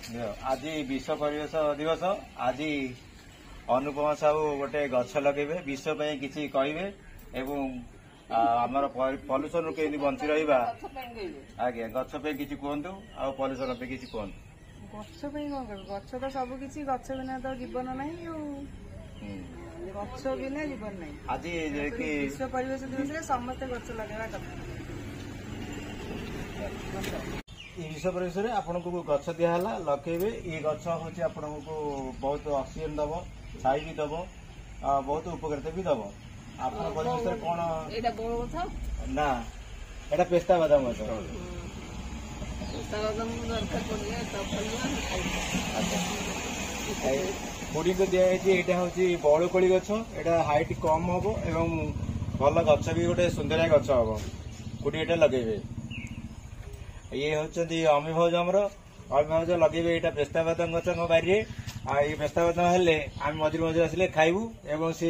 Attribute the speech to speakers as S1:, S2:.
S1: आज विश्व परिवेश दिवस आज अनुपमा साहू गोटे गछ लगे विश्व पे किसी कहे आमर पल्यूसन के बंची रहा आज्ञा गछ पे किसी कहतु आ पल्यूसन पे किसी कहतु
S2: गछ तो सब किसी गछ बिना तो जीवन नहीं गछ बिना जीवन नहीं
S1: आज
S2: विश्व परिवेश दिवस समस्त गछ लगे
S1: विश्व परिवेश आपन को गछ दिहला लगे ये गछ हूँ आपन को बहुत ऑक्सीजन दब छाई भी दब बहुत उपकारिता भी दब आप परिवेश कौन ना एटा पेस्ता बादाम गछ कोड़ी को दिखाई हूँ बड़कोड़ी गछ एटा हाइट कम हम एवं भल गछ भी गोटे सुंदरिया गछ हम कोड़ी एटा लगे ये हूँ अमीभौज आमर अमीभौज लगे यहाँ पेस्ता बादाम गछ बारी ये पेस्ता बादाम हेले आम मझे मझे आसिले खाइबू एवं सी